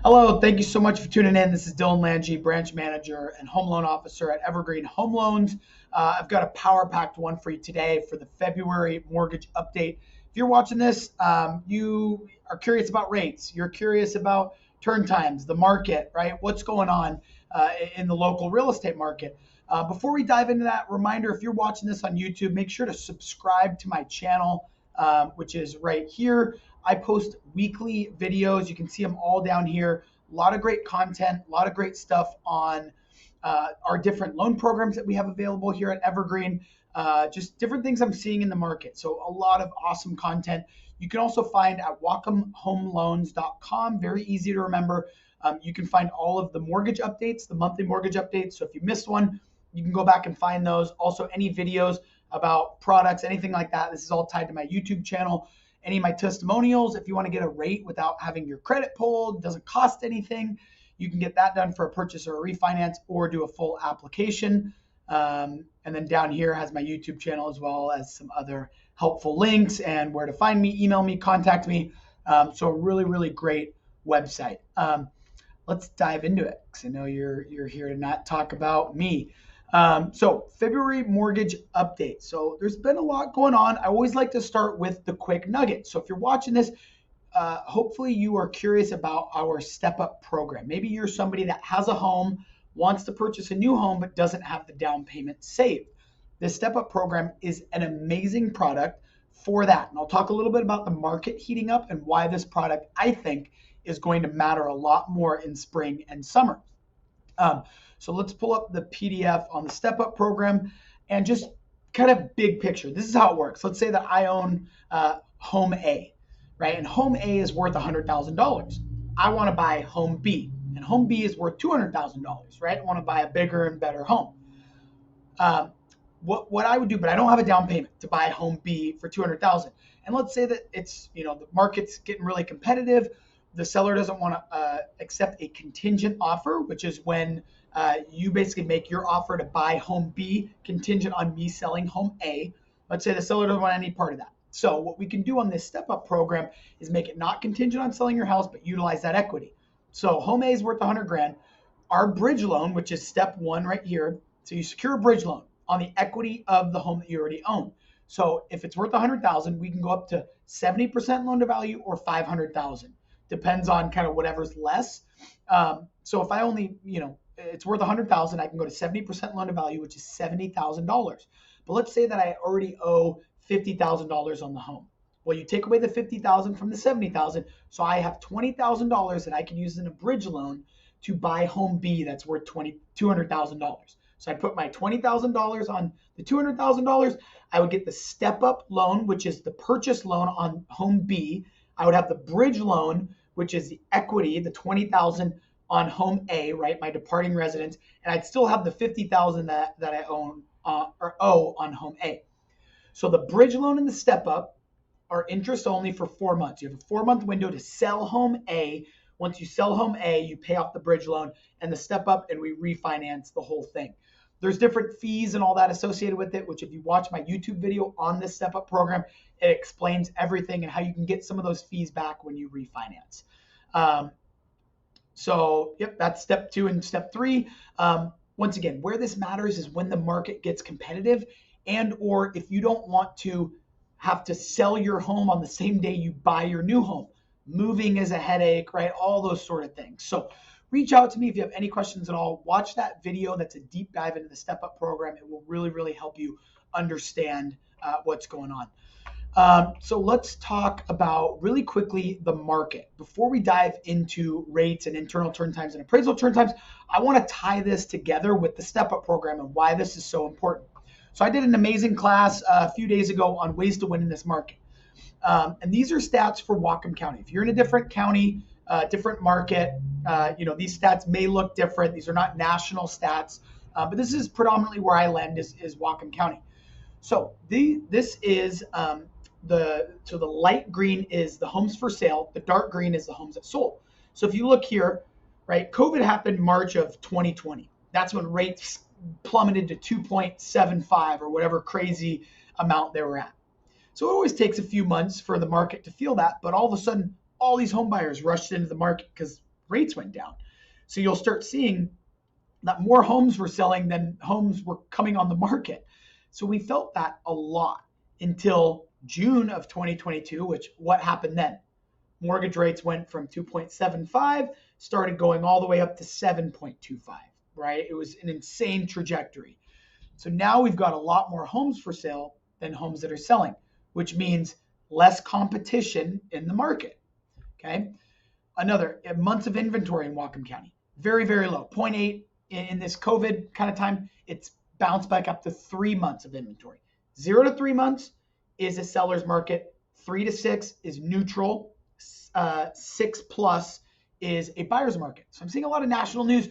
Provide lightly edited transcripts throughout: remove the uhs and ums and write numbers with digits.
Hello, thank you so much for tuning in. This is Dylan Langei, branch manager and home loan officer at Evergreen Home Loans. I've got a power-packed one for you today for the February mortgage update. If you're watching this, you are curious about rates. You're curious about turn times, the market, right? What's going on in the local real estate market. Before we dive into that, reminder, if you're watching this on YouTube, make sure to subscribe to my channel, which is right here. I post weekly videos. You can see them all down here. A lot of great content, a lot of great stuff on our different loan programs that we have available here at Evergreen, just different things I'm seeing in the market. So a lot of awesome content. You can also find at WhatcomHomeLoans.com, very easy to remember. You can find all of the mortgage updates, the monthly mortgage updates. So if you missed one, you can go back and find those. Also, any videos about products, anything like that. This is all tied to my YouTube channel. Any of my testimonials, if you want to get a rate without having your credit pulled, doesn't cost anything, you can get that done for a purchase or a refinance or do a full application. And then down here has my YouTube channel as well as some other helpful links and where to find me, email me, contact me. So a really, really great website. Let's dive into it because I know you're here to not talk about me. So February mortgage update. So there's been a lot going on. I always like to start with the quick nugget. So if you're watching this, hopefully you are curious about our StepUp program. Maybe you're somebody that has a home, wants to purchase a new home, but doesn't have the down payment saved. The StepUp program is an amazing product for that. And I'll talk a little bit about the market heating up and why this product, I think, is going to matter a lot more in spring and summer. So let's pull up the PDF on the StepUp program and just kind of big picture. This is how it works. Let's say that I own home A, right? And home A is worth $100,000. I want to buy home B, and home B is worth $200,000, right? I want to buy a bigger and better home. What I would do, but I don't have a down payment to buy home B for $200,000. And let's say that it's, the market's getting really competitive. The seller doesn't want to accept a contingent offer, which is when you basically make your offer to buy home B contingent on me selling home A. Let's say the seller doesn't want any part of that. So what we can do on this StepUp program is make it not contingent on selling your house, but utilize that equity. So home A is worth $100,000. Our bridge loan, which is step one right here. So you secure a bridge loan on the equity of the home that you already own. So if it's worth $100,000, we can go up to 70% loan to value or $500,000. Depends on kind of whatever's less. So if I only, it's worth $100,000, I can go to 70% loan to value, which is $70,000. But let's say that I already owe $50,000 on the home. Well, you take away the $50,000 from the $70,000, so I have $20,000 that I can use in a bridge loan to buy home B that's worth $200,000. So I put my $20,000 on the $200,000. I would get the StepUp loan, which is the purchase loan on home B. I would have the bridge loan, which is the equity, the $20,000 on home A, right, my departing residence, and I'd still have the $50,000 that I own or owe on home A. So the bridge loan and the StepUp are interest only for 4 months. You have a 4-month window to sell home A. Once you sell home A, you pay off the bridge loan and the StepUp, and we refinance the whole thing. There's different fees and all that associated with it, which if you watch my YouTube video on this StepUp program, it explains everything and how you can get some of those fees back when you refinance. So, that's step 2 and step 3. Once again, where this matters is when the market gets competitive and or if you don't want to have to sell your home on the same day you buy your new home. Moving is a headache, right? All those sort of things. So reach out to me if you have any questions at all. Watch that video. That's a deep dive into the StepUp program. It will really, really help you understand what's going on. So let's talk about really quickly the market. Before we dive into rates and internal turn times and appraisal turn times, I want to tie this together with the StepUp program and why this is so important. So I did an amazing class a few days ago on ways to win in this market. And these are stats for Whatcom County. If you're in a different county, different market, these stats may look different. These are not national stats, but this is predominantly where I lend is Whatcom County. So this is the light green is the homes for sale. The dark green is the homes that sold. So if you look here, right, COVID happened March of 2020. That's when rates plummeted to 2.75 or whatever crazy amount they were at. So it always takes a few months for the market to feel that, but all of a sudden, all these home buyers rushed into the market because rates went down. So you'll start seeing that more homes were selling than homes were coming on the market. So we felt that a lot until June of 2022, which what happened then? Mortgage rates went from 2.75, started going all the way up to 7.25, right? It was an insane trajectory. So now we've got a lot more homes for sale than homes that are selling, which means less competition in the market. Okay. Another months of inventory in Whatcom County, very, very low, zero point 0.8 in this COVID kind of time. It's bounced back up to 3 months of inventory. 0 to 3 months is a seller's market. 3 to 6 is neutral. 6 plus is a buyer's market. So I'm seeing a lot of national news.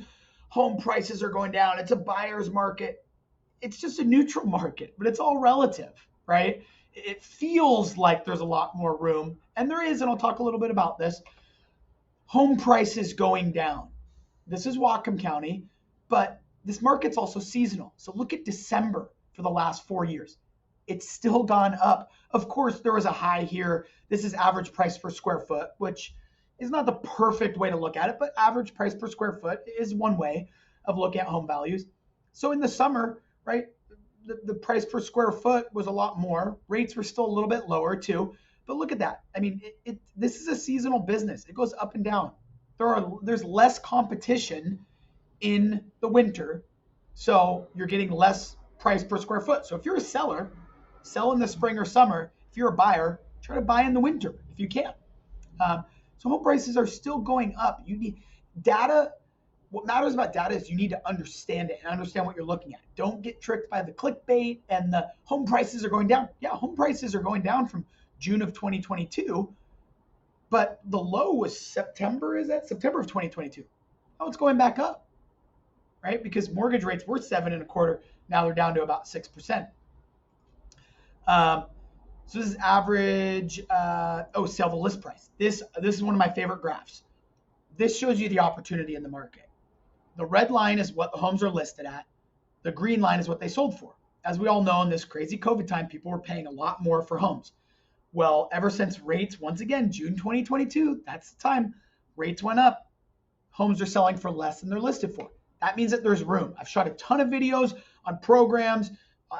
Home prices are going down. It's a buyer's market. It's just a neutral market, but it's all relative, right? It feels like there's a lot more room, and there is, and I'll talk a little bit about this. Home prices going down. This is Whatcom County, but this market's also seasonal. So look at December for the last 4 years. It's still gone up. Of course, there was a high here. This is average price per square foot, which is not the perfect way to look at it, but average price per square foot is one way of looking at home values. So in the summer, right, the price per square foot was a lot more. Rates were still a little bit lower too. But look at that. I mean, this is a seasonal business. It goes up and down. There's less competition in the winter, so you're getting less price per square foot. So if you're a seller, sell in the spring or summer. If you're a buyer, try to buy in the winter if you can. So home prices are still going up. You need data. What matters about data is you need to understand it and understand what you're looking at. Don't get tricked by the clickbait and the home prices are going down. Yeah, home prices are going down from June of 2022, but the low was September of 2022. Oh, it's going back up, right? Because mortgage rates were 7.25. Now they're down to about 6%. So this is average. Sell the list price. This is one of my favorite graphs. This shows you the opportunity in the market. The red line is what the homes are listed at. The green line is what they sold for. As we all know, in this crazy COVID time, people were paying a lot more for homes. Well, ever since rates, once again, June 2022, that's the time rates went up. Homes are selling for less than they're listed for. That means that there's room. I've shot a ton of videos on programs,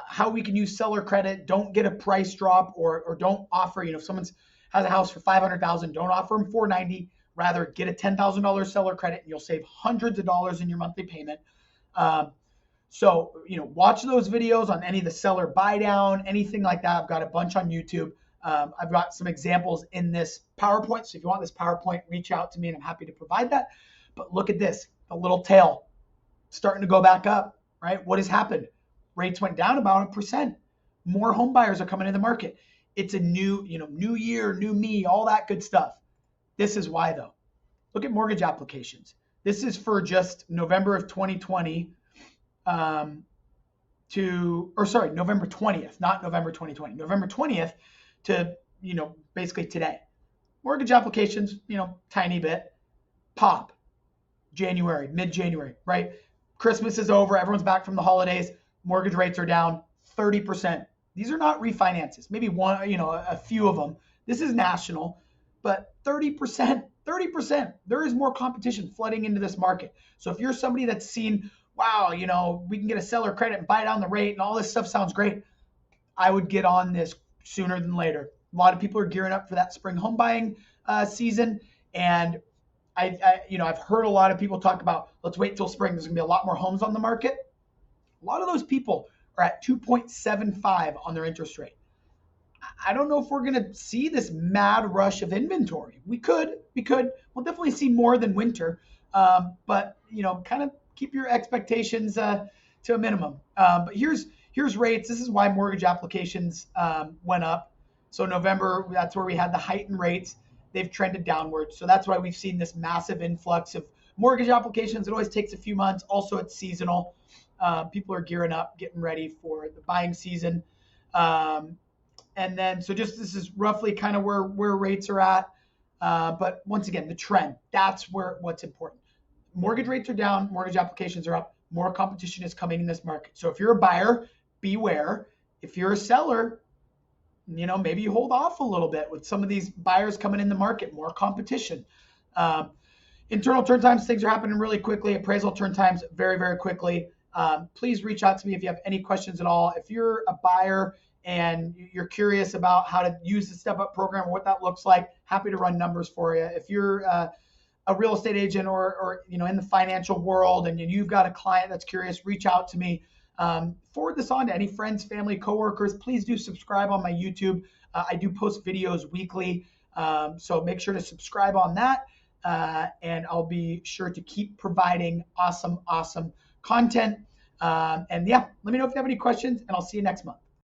how we can use seller credit. Don't get a price drop or don't offer, if someone has a house for $500,000, don't offer them $490,000. Rather get a $10,000 seller credit and you'll save hundreds of dollars in your monthly payment. So watch those videos on any of the seller buy down, anything like that. I've got a bunch on YouTube. I've got some examples in this PowerPoint. So if you want this PowerPoint, reach out to me and I'm happy to provide that. But look at this, the little tail starting to go back up, right? What has happened? Rates went down about 1%. More home buyers are coming in the market. It's a new year, new me, all that good stuff. This is why though. Look at mortgage applications. This is for just November of 2020 November 20th, not November 2020, November 20th to, basically today. Mortgage applications, tiny bit, pop, January, mid-January, right? Christmas is over. Everyone's back from the holidays. Mortgage rates are down 30%. These are not refinances. Maybe one, a few of them. This is national, but 30%. There is more competition flooding into this market. So if you're somebody that's seen, wow, we can get a seller credit and buy down the rate and all this stuff sounds great, I would get on this sooner than later. A lot of people are gearing up for that spring home buying season. And I've heard a lot of people talk about, let's wait till spring. There's gonna be a lot more homes on the market. A lot of those people are at 2.75 on their interest rate. I don't know if we're going to see this mad rush of inventory. We could. We'll definitely see more than winter. But, kind of keep your expectations to a minimum. But here's rates. This is why mortgage applications went up. So November, that's where we had the heightened rates. They've trended downward. So that's why we've seen this massive influx of mortgage applications. It always takes a few months. Also, it's seasonal. People are gearing up, getting ready for the buying season. And then, so this is roughly kind of where rates are at. But once again, the trend, that's what's important. Mortgage rates are down, mortgage applications are up, more competition is coming in this market. So if you're a buyer, beware. If you're a seller, maybe you hold off a little bit with some of these buyers coming in the market, more competition. Internal turn times, things are happening really quickly. Appraisal turn times, very, very quickly. Please reach out to me if you have any questions at all. If you're a buyer and you're curious about how to use the StepUp program, what that looks like, happy to run numbers for you. If you're a real estate agent or in the financial world and you've got a client that's curious, reach out to me. Forward this on to any friends, family, coworkers. Please do subscribe on my YouTube. I do post videos weekly, so make sure to subscribe on that. And I'll be sure to keep providing awesome content. And yeah, let me know if you have any questions, and I'll see you next month.